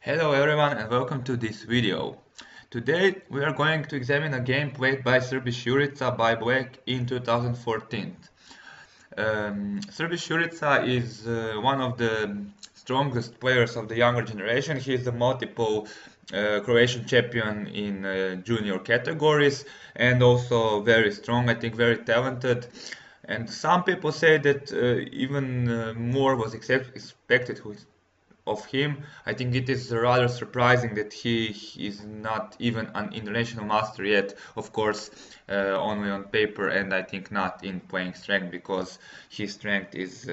Hello everyone and welcome to this video. Today we are going to examine a game played by Srbis Jurica by Black in 2014. Srbis Jurica is one of the strongest players of the younger generation. He is a multiple Croatian champion in junior categories and also very strong, I think very talented. And some people say that even more was expected of him. I think it is rather surprising that he is not even an international master yet. Of course, only on paper, and I think not in playing strength because his strength is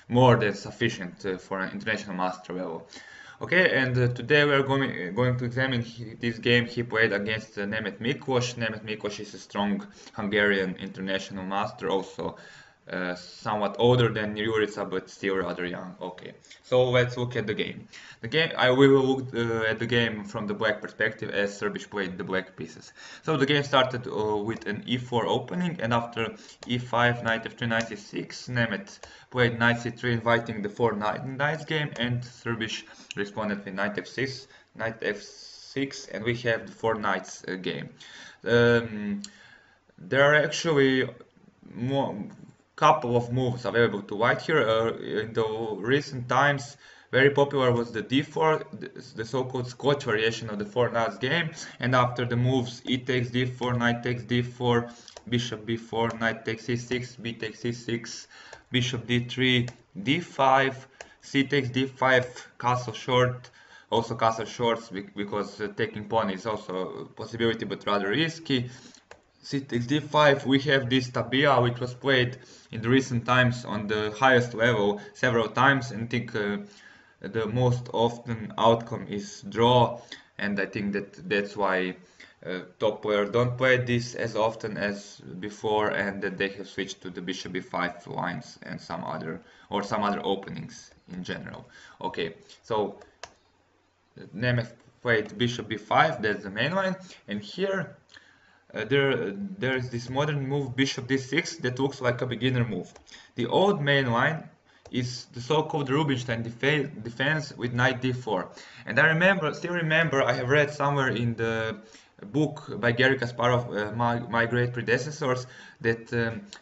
more than sufficient for an international master level. Okay, and today we are going to examine this game he played against Nemeth Miklos. Nemeth Miklos is a strong Hungarian international master, also somewhat older than Jurica, but still rather young. Okay, so let's look at the game. We will look at the game from the black perspective as Srbis played the black pieces. So the game started with an e4 opening, and after e5, knight f3, knight e6, Nemeth played knight c3, inviting the four knights game, and Srbis responded with knight f6, and we have the four knights game. There are actually more couple of moves available to white here. In the recent times, very popular was the d4, the so-called Scotch variation of the four knights game. And after the moves e takes d4, knight takes d4, bishop b4, knight takes c6, b takes c6, bishop d3, d5, c takes d5, castle short. Also castle shorts because taking pawn is also a possibility but rather risky. C takes d5, we have this tabia which was played in the recent times on the highest level several times, and I think the most often outcome is draw, and I think that's why top players don't play this as often as before, and that they have switched to the bishop b5 lines and some other openings in general. Okay, so Nemeth played bishop b5, that's the main line, and here there is this modern move bishop d6 that looks like a beginner move. The old main line is the so-called Rubinstein defense with knight d4. And I still remember, I have read somewhere in the book by Garry Kasparov, my great predecessors, that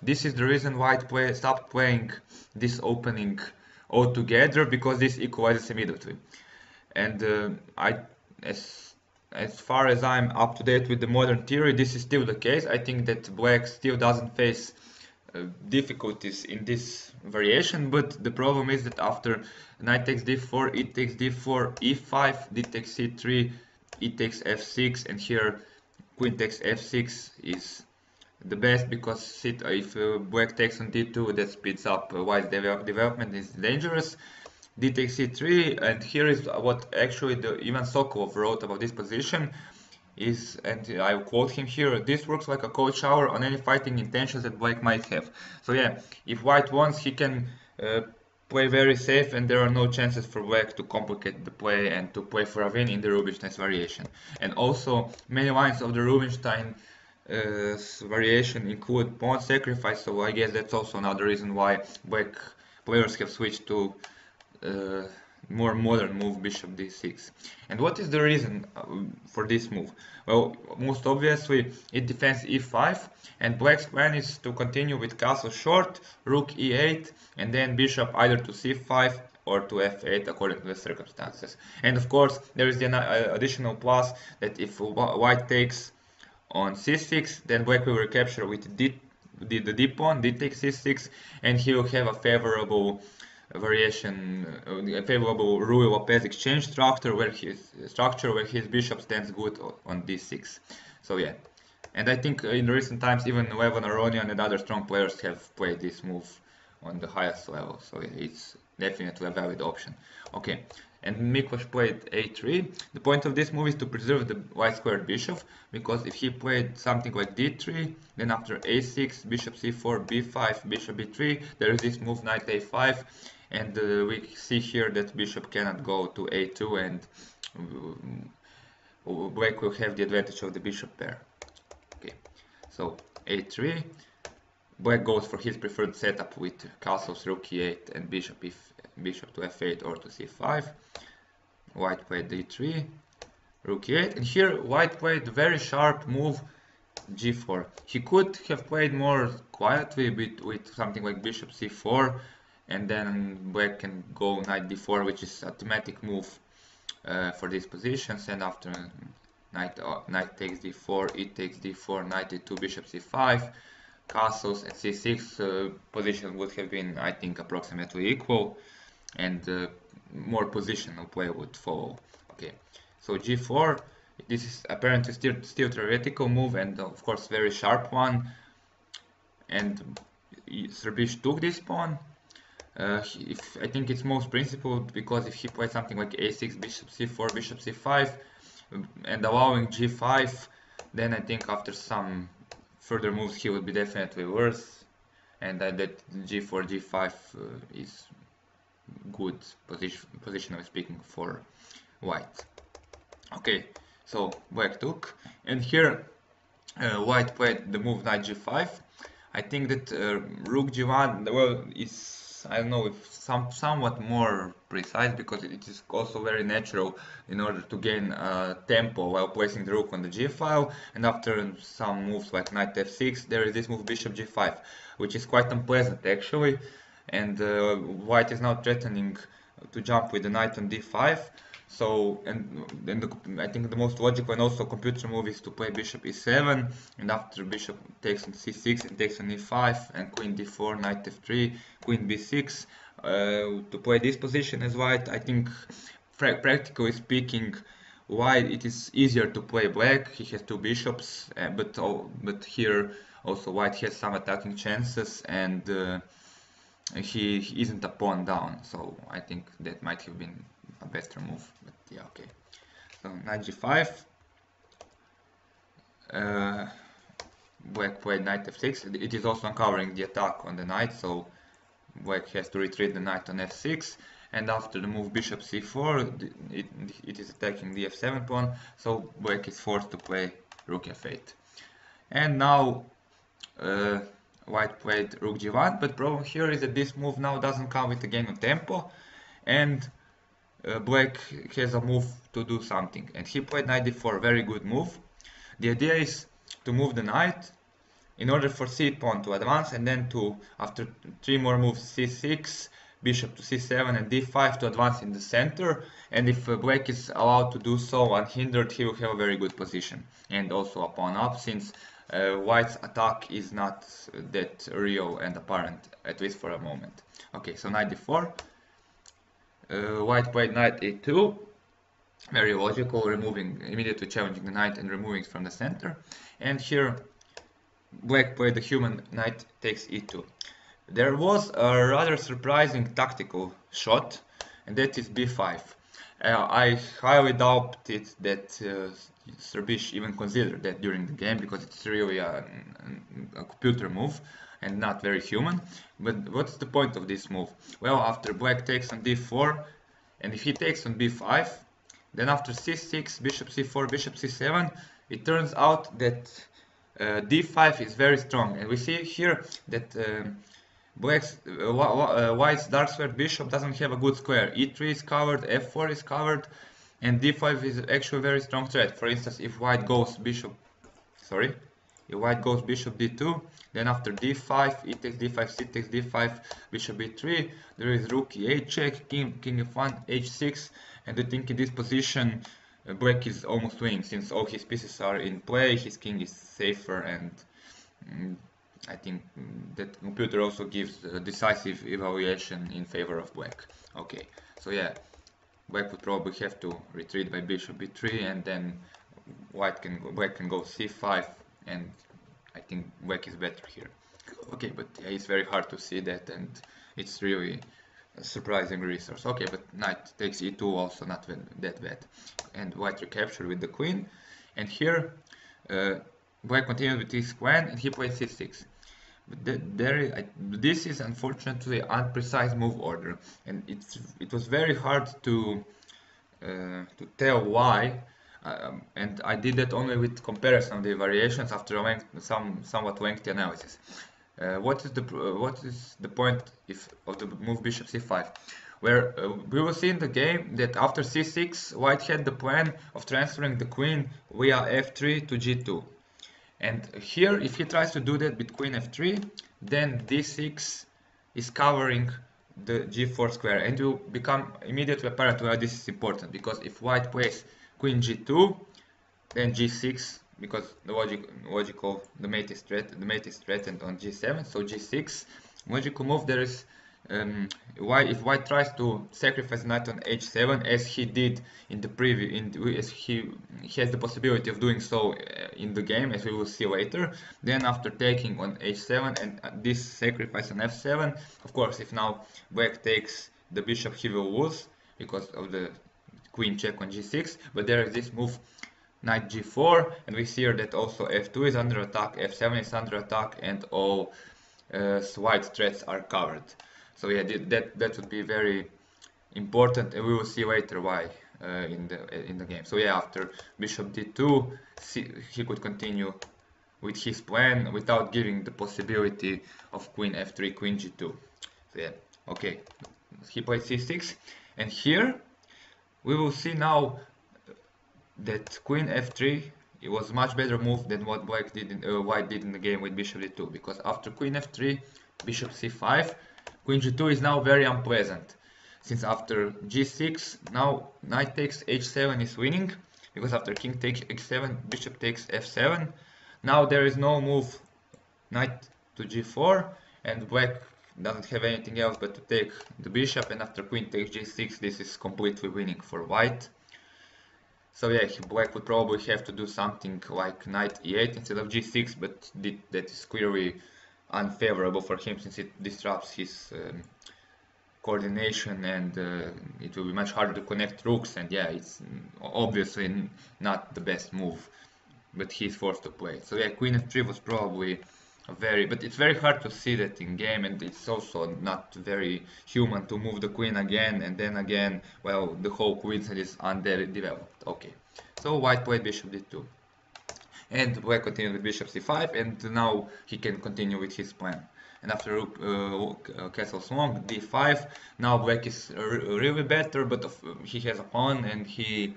this is the reason White stopped playing this opening altogether, because this equalizes immediately. And as far as I'm up to date with the modern theory, this is still the case. I think that black still doesn't face difficulties in this variation, but the problem is that after knight takes d4, e takes d4, e5, d takes c3, e takes f6, and here queen takes f6 is the best, because if black takes on d2, that speeds up white's development, is dangerous. D takes c3, and here is what actually Ivan Sokolov wrote about this position is, and I quote him here: "This works like a cold shower on any fighting intentions that black might have." So yeah, if white wants, he can play very safe, and there are no chances for black to complicate the play and to play for a win in the Rubinstein variation. And also, many lines of the Rubinstein variation include pawn sacrifice, so I guess that's also another reason why black players have switched to more modern move bishop d6. And what is the reason for this move? Well, most obviously it defends e5, and black's plan is to continue with castle short, rook e8, and then bishop either to c5 or to f8 according to the circumstances. And of course there is the additional plus that if white takes on c6, then black will recapture with the d pawn, d takes c6, and he will have a favorable variation, a favorable Ruy-Lopez exchange structure where his bishop stands good on d6. So yeah, and I think in recent times even Levon Aronian and other strong players have played this move on the highest level, so yeah, it's definitely a valid option. Okay, and Miklos played a3. The point of this move is to preserve the white squared bishop, because if he played something like d3, then after a6, bishop c4, b5, bishop b3, there is this move knight a5, and we see here that bishop cannot go to a2, and black will have the advantage of the bishop pair. Okay, so a3, black goes for his preferred setup with castles, rook e8, and bishop to f8 or to c5. white played d3, rook e8, and here white played very sharp move g4. He could have played more quietly with something like bishop c4, and then black can go knight d4, which is a thematic move for these positions, and after knight takes d4, e takes d4, knight e2, bishop c5, castles, and c6 position would have been, I think, approximately equal, and more positional play would follow. Okay, so g4, this is apparently still theoretical move, and of course very sharp one, and Srbis took this pawn. I think it's most principled, because if he plays something like a6, bishop c4, bishop c5, and allowing g5, then I think after some further moves he would be definitely worse, and that g4, g5 is good positionally speaking for white. Okay, so black took, and here white played the move knight g5. I think that rook g1, well, is, I don't know, if somewhat more precise, because it is also very natural in order to gain tempo while placing the rook on the g file, and after some moves like knight f6, there is this move bishop g5, which is quite unpleasant actually, and white is now threatening to jump with the knight on d5. So, I think the most logical and also computer move is to play bishop e7, and after bishop takes on c6 and takes on e5, and queen d4, knight f3, queen b6, to play this position as white. I think, practically speaking, white, it is easier to play black. He has two bishops, but here also white has some attacking chances, and he isn't a pawn down. So I think that might have been a better move, but yeah, okay. So knight g5, black played knight f6. It is also uncovering the attack on the knight, so black has to retreat the knight on f6, and after the move bishop c4, it is attacking the f7 pawn, so black is forced to play rook f8. And now white played rook g1, but problem here is that this move now doesn't come with a gain of tempo, and black has a move to do something, and he played knight d4, very good move. The idea is to move the knight in order for c pawn to advance, and then to, after 3 more moves, c6, bishop to c7, and d5 to advance in the center, and if black is allowed to do so unhindered, he will have a very good position, and also a pawn up, since white's attack is not that real and apparent, at least for a moment. Okay, so knight d4. White played knight a2, very logical, immediately challenging the knight and removing it from the center. And here black played the human knight takes e2. There was a rather surprising tactical shot, and that is b5. I highly doubted that Srbis even considered that during the game, because it's really a computer move and not very human. But what's the point of this move? Well, after black takes on d4, and if he takes on b5, then after c6, bishop c4, bishop c7, it turns out that d5 is very strong, and we see here that white's dark squared bishop doesn't have a good square. e3 is covered, f4 is covered, and d5 is actually a very strong threat. For instance, if white goes bishop d2, then after d5, e takes d5, c takes d5, bishop b3, there is rook e8 check, king f1, h6, and I think in this position black is almost winning, since all his pieces are in play, his king is safer, and I think that computer also gives a decisive evaluation in favor of black. Okay, so yeah, black would probably have to retreat by bishop b3, and then black can go c5, and I think black is better here. Okay, but yeah, it's very hard to see that, and it's really a surprising resource. Okay, but knight takes e2, also not that bad, and white recaptured with the queen. And here black continued with his queen, and he played c6. But this is unfortunately unprecise move order, and it was very hard to tell why. And I did that only with comparison of the variations after a somewhat lengthy analysis. What is the point of the move bishop c5? where we will see in the game that after c6, white had the plan of transferring the queen via f3 to g2. And here, if he tries to do that with queen f3, then d6 is covering the g4 square, and will become immediately apparent why this is important, because if white plays queen g2, then g6, because the mate is threatened on g7, so g6 logical move. There is if white tries to sacrifice knight on h7, as he did in the preview, as he has the possibility of doing so in the game, as we will see later, then after taking on h7 and this sacrifice on f7, of course, if now black takes the bishop, he will lose because of the queen check on g6, but there is this move knight g4, and we see here that also f2 is under attack, f7 is under attack, and all white threats are covered. So yeah, that would be very important, and we will see later why in the game. So yeah, after bishop d2, he could continue with his plan without giving the possibility of queen f3, queen g2. So yeah, okay, he played c6, and here we will see now that queen f3, it was much better move than what white did in the game with bishop d2, because after queen f3, bishop c5, queen g2 is now very unpleasant, since after g6, now knight takes h7 is winning, because after king takes h7, bishop takes f7. Now there is no move knight to g4, and black doesn't have anything else but to take the bishop, and after queen takes g6, this is completely winning for white. So yeah, black would probably have to do something like knight e8 instead of g6, but that is clearly unfavorable for him, since it disrupts his coordination, and it will be much harder to connect rooks, and yeah, it's obviously not the best move, but he's forced to play. So yeah, queen f3 was probably but it's very hard to see that in game, and it's also not very human to move the queen again and then again. Well, the whole queen side is underdeveloped. Okay, so white played bishop d2, and black continued with bishop c5, and now he can continue with his plan. And after castles long, d5, now black is really better, but he has a pawn, and he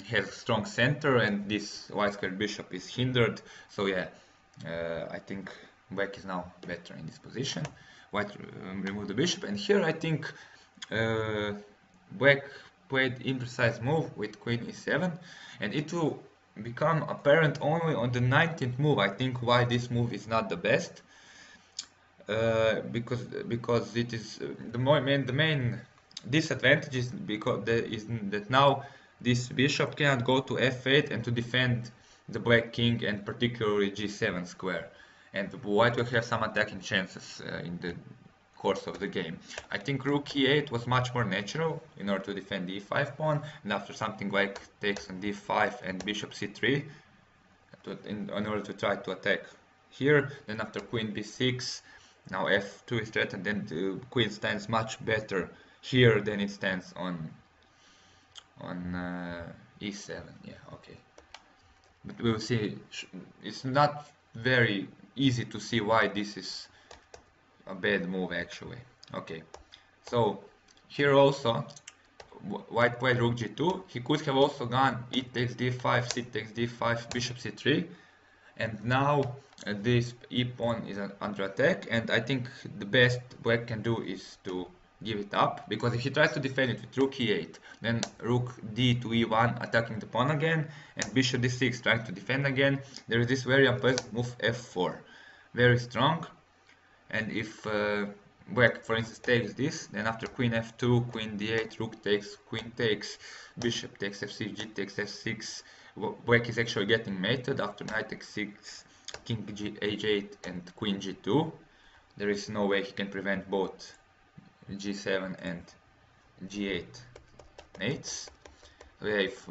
has a strong center, and this white square bishop is hindered. So yeah, I think black is now better in this position. White removed the bishop, and here I think black played imprecise move with queen e7, and it will become apparent only on the 19th move, I think, why this move is not the best. Because it is the main disadvantage is that now this bishop cannot go to f8 and to defend the black king, and particularly g7 square, and white will have some attacking chances in the course of the game. I think rook e8 was much more natural in order to defend the e5 pawn, and after something like takes on d5 and bishop c3 in order to try to attack here, then after queen b6, now f2 is threatened, then the queen stands much better here than it stands on e7. Yeah, okay. But we'll see. It's not very easy to see why this is a bad move actually. Okay, so here also white played rook g2. He could have also gone e takes d5, c takes d5, bishop c3, and now this e pawn is under attack, and I think the best black can do is to give it up, because if he tries to defend it with rook e8, then rook d to e1 attacking the pawn again, and bishop d6 trying to defend again, there is this very unpleasant move f4, very strong. And if black, for instance, takes this, then after queen f2, queen d8, rook takes, queen takes, bishop takes f6, g takes f6, black is actually getting mated after knight x6, king h8, and queen g2. There is no way he can prevent both g7 and g8 mates. So yeah, if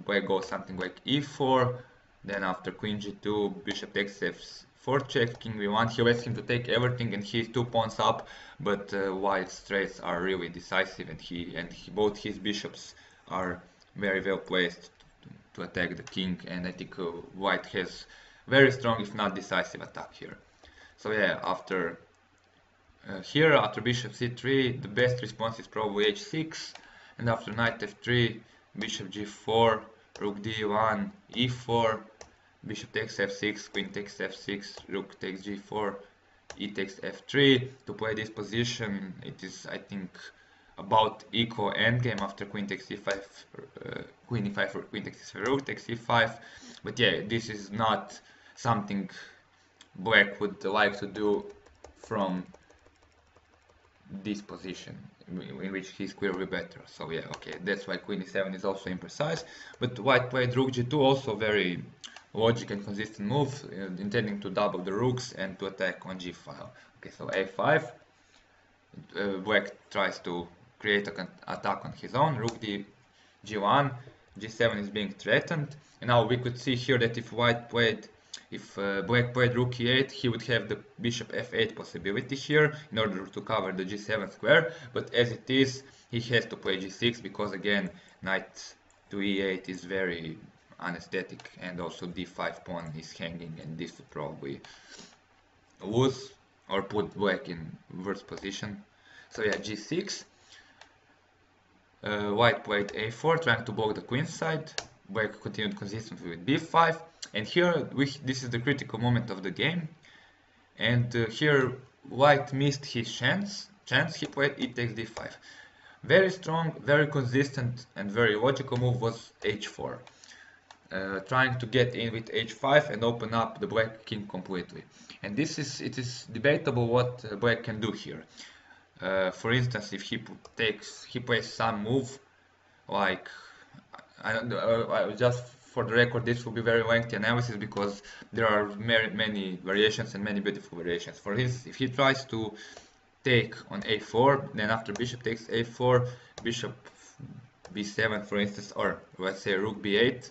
black goes something like e4, then after queen g2, bishop takes f4 check, king b1, he lets him to take everything, and he's 2 pawns up, but white's threats are really decisive, and both his bishops are very well placed to attack the king, and I think white has very strong, if not decisive, attack here. So yeah, after Here after bishop c3 the best response is probably h6, and after knight f3 bishop g4, rook d1, e4, bishop takes f6, queen takes f6, rook takes g4, e takes f3. To play this position it is, I think, about equal endgame after queen takes e5, queen e5, queen takes e5, rook takes e5. But yeah, this is not something black would like to do from this position, in which he's clearly better. So yeah, okay, that's why queen e7 is also imprecise. But white played rook g2, also very logic and consistent move, intending to double the rooks and to attack on g file. Okay, so a5, black tries to create an attack on his own, rook d g1, g7 is being threatened, and now we could see here that if black played rook e8, he would have the bishop f8 possibility here in order to cover the g7 square, but as it is, he has to play g6 because again, knight to e8 is very anesthetic, and also d5 pawn is hanging, and this would probably lose or put black in worse position. So yeah, g6. White played a4, trying to block the queen side. Black continued consistently with b5, and here this is the critical moment of the game. And here white missed his chance. He played e takes d5. Very strong, very consistent, and very logical move was h4. Trying to get in with h5 and open up the black king completely. And it is debatable what black can do here. For instance, if he plays some move like, I don't know, just for the record, this will be very lengthy analysis because there are many variations and many beautiful variations. For instance, if he tries to take on a4, then after bishop takes a4, bishop b7 for instance, or let's say rook b8,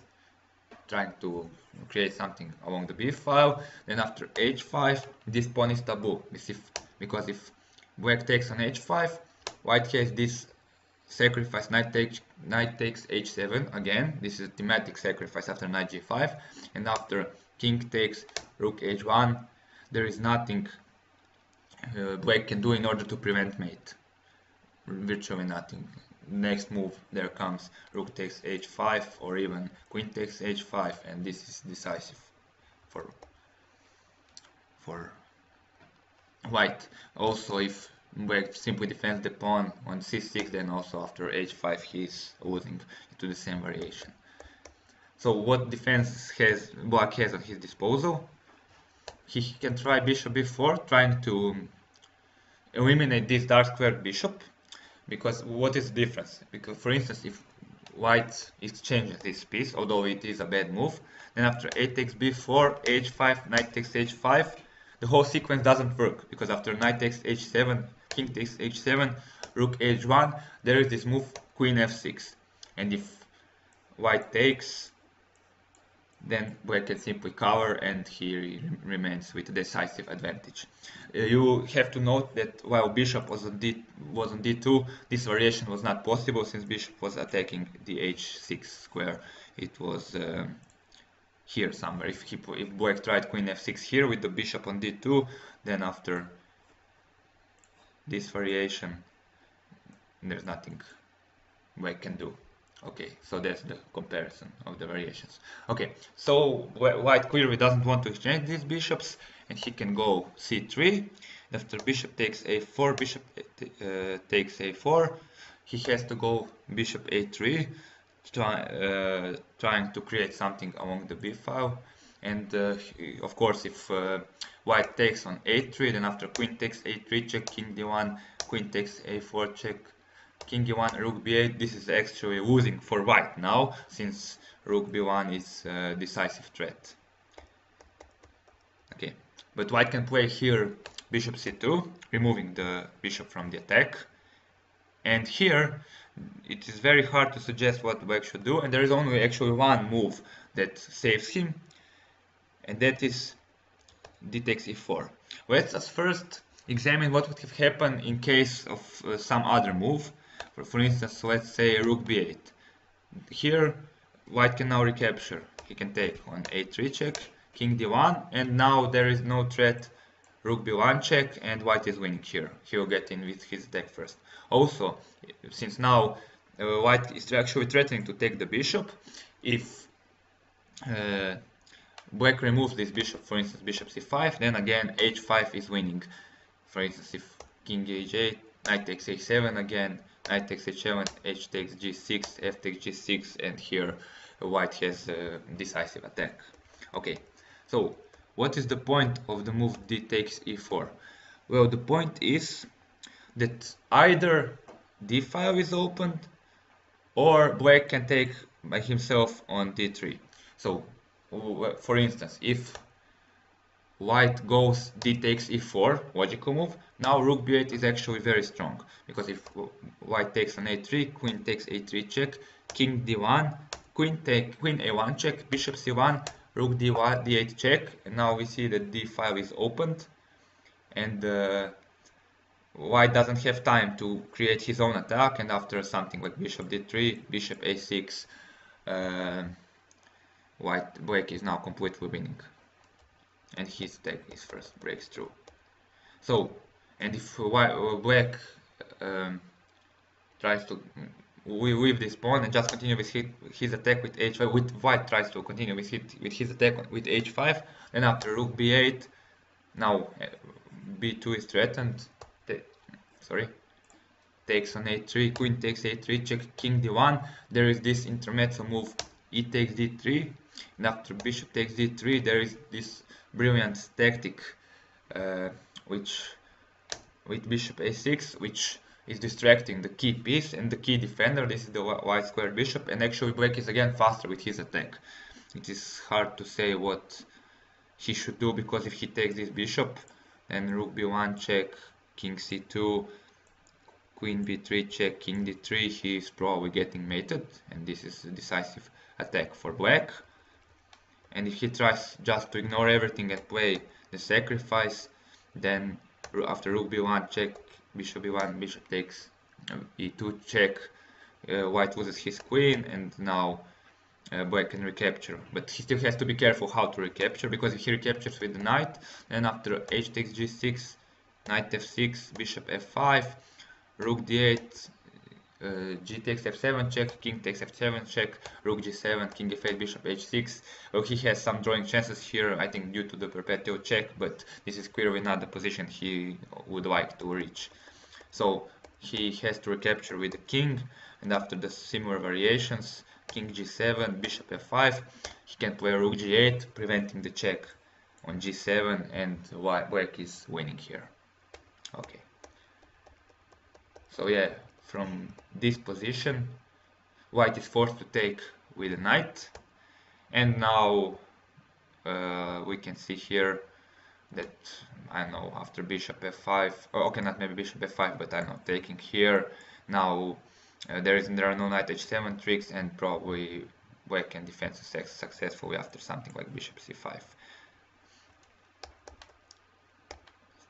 trying to create something along the b file, then after h5, this pawn is taboo, because if black takes on h5, white has this sacrifice, knight takes h7 again. This is a thematic sacrifice after knight g5, and after king takes rook h1, there is nothing black can do in order to prevent mate. Virtually nothing. Next move, there comes rook takes h5 or even queen takes h5, and this is decisive for white. Also, if black simply defends the pawn on c6, then also after h5 he is losing to the same variation. So what defense black has at his disposal? He can try bishop b4, trying to eliminate this dark squared bishop. Because what is the difference? Because for instance, if white exchanges this piece, although it is a bad move, then after a takes b4, h5, knight takes h5, the whole sequence doesn't work, because after knight takes h7, king takes h7, rook h1, there is this move queen f6, and if white takes, then black can simply cover and he remains with a decisive advantage. You have to note that while bishop was on d2, this variation was not possible since bishop was attacking the h6 square. It was here somewhere. If black tried queen f6 here with the bishop on d2, then after this variation there's nothing black can do. Okay, so that's the comparison of the variations. Okay, so white clearly doesn't want to exchange these bishops, and he can go c3. After bishop takes a4, bishop takes a4, he has to go bishop a3, trying to create something along the b file. And of course, if white takes on a3, then after queen takes a3 check, king d1, queen takes a4 check, king e1, rook b8, this is actually losing for white now, since rook b1 is a decisive threat. Okay, but white can play here bishop c2, removing the bishop from the attack. And here, it is very hard to suggest what black should do, and there is only actually one move that saves him, and that is d takes e4. Let us first examine what would have happened in case of some other move. For instance, let's say rook b8. Here, white can now recapture. He can take on a3 check, king d1, and now there is no threat rook b1 check, and white is winning here. He will get in with his attack first. Also, since now white is actually threatening to take the bishop, if black removes this bishop, for instance bishop c5, then again h5 is winning. For instance, if king h8, knight takes h7 again, knight takes h7, h takes g6, f takes g6, and here white has a decisive attack. Okay, so what is the point of the move d takes e4? Well, the point is that either d file is opened or black can take by himself on d3. So, for instance, if white goes d takes e4, logical move, now rook b8 is actually very strong, because if white takes on a3, queen takes a3 check, king d1, queen a1 check, bishop c1, rook d1, d8 check, and now we see that d file is opened, and white doesn't have time to create his own attack, and after something like bishop d3, bishop a6, black is now completely winning, and his attack is first breaks through. So, and if black tries to leave this pawn and just continue with his attack with h5, with white tries to continue with his attack with h5, then after rook b8, now b2 is threatened. Takes on a3, queen takes a3 check, king d1. There is this intermezzo move, e takes d3, and after bishop takes d3, there is this brilliant tactic which with bishop a6, which is distracting the key piece and the key defender. This is the white square bishop, and actually black is again faster with his attack. It is hard to say what he should do, because if he takes this bishop, then rook b1 check, king c2, queen b3 check, king d3, he is probably getting mated, and this is a decisive attack for black. And if he tries just to ignore everything and play the sacrifice, then after rook b1 check, bishop b1, bishop takes e2 check, white loses his queen, and now black can recapture. But he still has to be careful how to recapture, because if he recaptures with the knight, then after h takes g6, knight f6, bishop f5, rook d8, g takes f7 check, king takes f7 check, rook g7, king f8, bishop h6. Well, he has some drawing chances here, I think due to the perpetual check, but this is clearly not the position he would like to reach. So he has to recapture with the king, and after the similar variations, king g7, bishop f5, he can play rook g8, preventing the check on g7, and black is winning here. Okay. So yeah, from this position, white is forced to take with a knight, and now we can see here that, I don't know, after bishop f5, okay, not maybe bishop f5, but I know, taking here, now there are no knight h7 tricks, and probably black can defend successfully after something like bishop c5.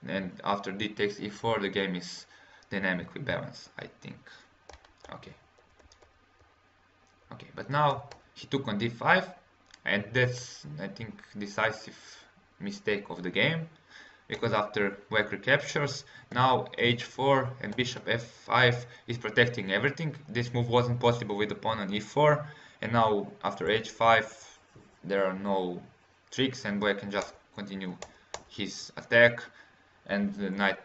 And after d takes e4, the game is dynamically balanced, I think. Okay, but now he took on d5, and that's, I think, decisive mistake of the game, because after black recaptures, now h4 and bishop f5 is protecting everything. This move wasn't possible with the pawn on e4, and now after h5 there are no tricks, and black can just continue his attack, and the knight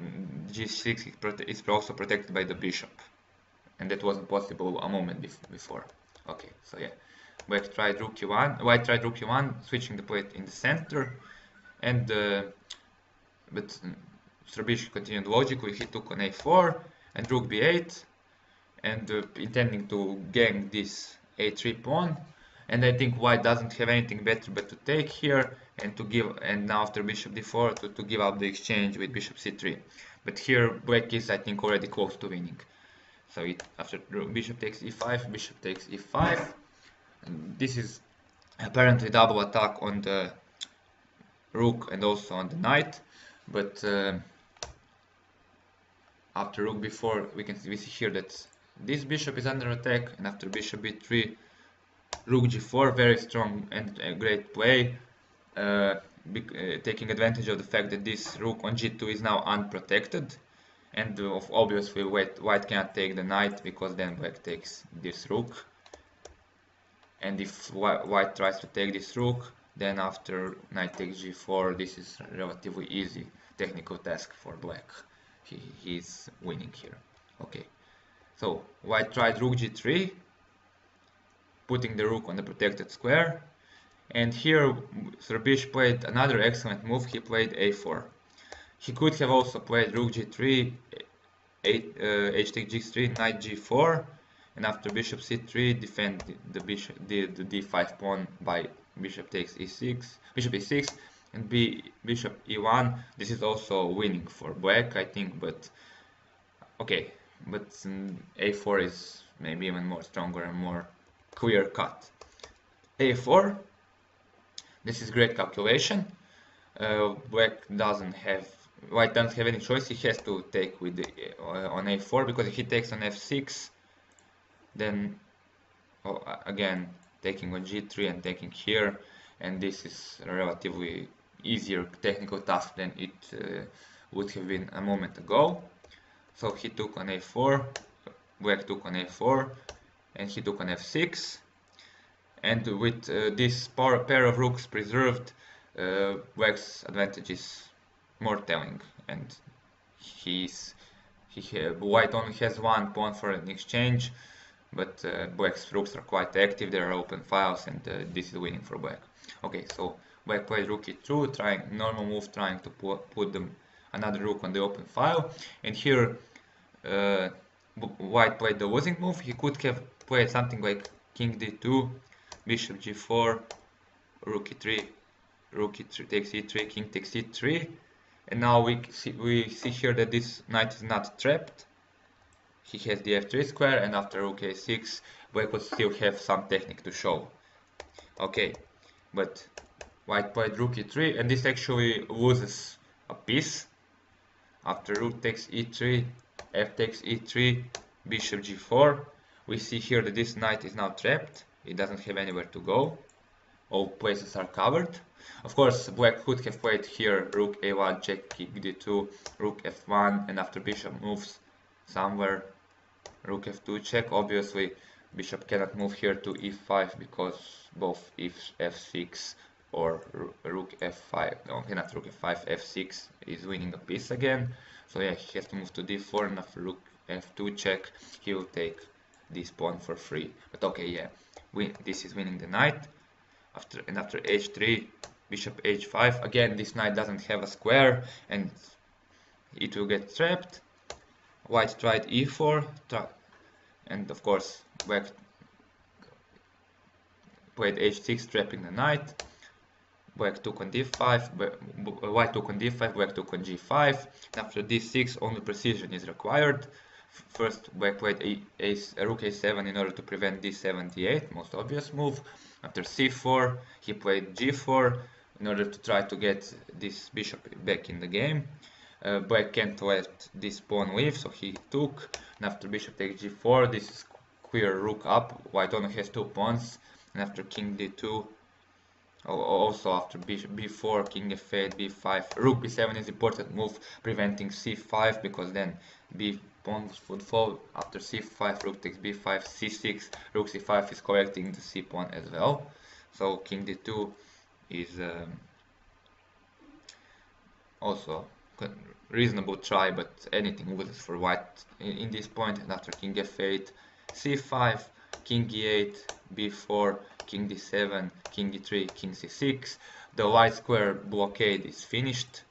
g6 is also protected by the bishop, and that wasn't possible a moment before. Okay, so yeah, white tried rook e1, switching the plate in the center, and but Srbis continued logically. He took on a4 and rook b8, and intending to gang this a3 pawn, and I think white doesn't have anything better but to take here and to give, and now after bishop d4 to give up the exchange with bishop c3. But here black is, I think, already close to winning. So after bishop takes e5, bishop takes e5, and this is apparently double attack on the rook and also on the knight, but after rook b4 we see here that this bishop is under attack, and after bishop b3, rook g4, very strong and a great play. taking advantage of the fact that this rook on g2 is now unprotected, and obviously white cannot take the knight because then black takes this rook. And if white tries to take this rook, then after knight takes g4, this is a relatively easy technical task for black. He's winning here. Okay, so white tried rook g3, putting the rook on the protected square, and here Srbis played another excellent move. He played a4. He could have also played rook g3, h takes g3, knight g4, and after bishop c3 defend the bishop, the d5 pawn by bishop takes e6, bishop e6, and bishop e1. This is also winning for black, I think, but okay, but a4 is maybe even more stronger and more clear cut. a4. This is great calculation. White doesn't have any choice. He has to take with on a4, because if he takes on f6, then again taking on g3 and taking here, and this is a relatively easier technical task than it would have been a moment ago. So he took on a4, black took on a4, and he took on f6, and with this pair of rooks preserved, black's advantage is more telling, and white only has one pawn for an exchange, but black's rooks are quite active. There are open files, and this is winning for black. Okay, so black played rook e2, trying normal move, trying to put another rook on the open file, and here white played the losing move. He could have played something like king d2, bishop g4, rook e3, rook e3 takes e3, king takes e3, and now we see here that this knight is not trapped. He has the f3 square, and after rook a6, black would still have some technique to show. Okay, but white played rook e3, and this actually loses a piece. After rook takes e3, f takes e3, bishop g4, we see here that this knight is now trapped. It doesn't have anywhere to go. All places are covered. Of course, black could have played here rook a1, check, king d2, rook f1, and after bishop moves somewhere, rook f2 check. Obviously, bishop cannot move here to e5 because both f6 or rook f5, no, not rook f5, f6 is winning a piece again. So yeah, he has to move to d4, and after rook f2 check, he will take this pawn for free. But okay, yeah, this is winning the knight. After h3, bishop h5. Again, this knight doesn't have a square, and it will get trapped. White tried e4, and of course black played h6, trapping the knight. Black took on d5, white took on d5, black took on g5. After d6, only precision is required. First, black played a rook a7 in order to prevent d7, d8, most obvious move. After c4, he played g4 in order to try to get this bishop back in the game. Black can't let this pawn leave, so he took. And after bishop takes g4, this is clear rook up. White only has two pawns. And after king d2, also after bishop b4, king f8, b5, rook b7 is important move, preventing c5, because then b pawns would fall. After c5, rook takes b5, c6, rook c5 is collecting the c pawn as well. So king d2 is also reasonable try, but anything loses for white in this point. And after king f8, c5, king e8, b4, king d7, king d3, king c6, the white square blockade is finished,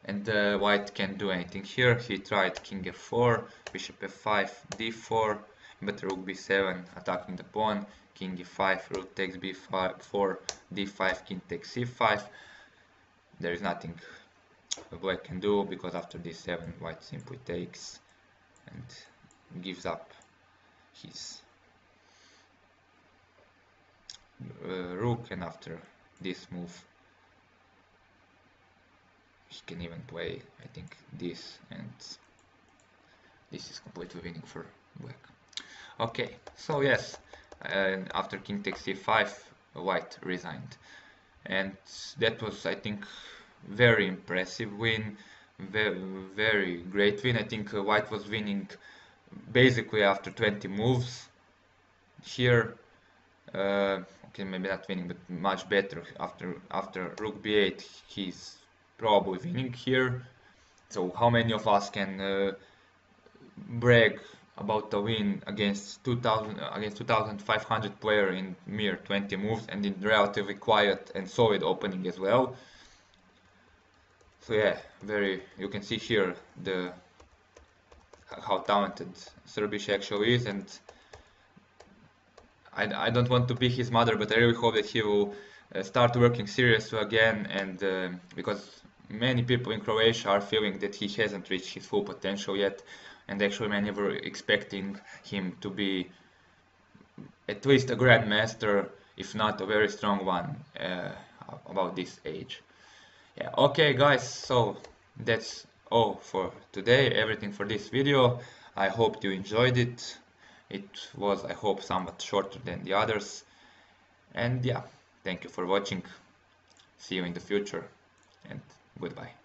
and white can't do anything here. He tried king f4, bishop f5, d4, but rook b7 attacking the pawn, king e5, rook takes b4, d5, king takes c5. There is nothing black can do, because after d7 white simply takes and gives up his rook, and after this move he can even play, I think, this, and this is completely winning for black. Okay, so yes, after king takes c5, white resigned. and that was, I think, very impressive win, very, very great win. I think White was winning basically after 20 moves here. Okay, maybe not winning, but much better after Rook B8. He's probably winning here. So how many of us can brag about the win against 2,500 player in mere 20 moves and in relatively quiet and solid opening as well? So yeah, you can see here the how talented Srbis actually is, and I don't want to be his mother, but I really hope that he will start working seriously again, and because many people in Croatia are feeling that he hasn't reached his full potential yet, and actually many were expecting him to be at least a grandmaster, if not a very strong one, about this age. Yeah, okay guys, so that's all for today, everything for this video. I hope you enjoyed it. It was, I hope, somewhat shorter than the others. And yeah, thank you for watching. See you in the future, and goodbye.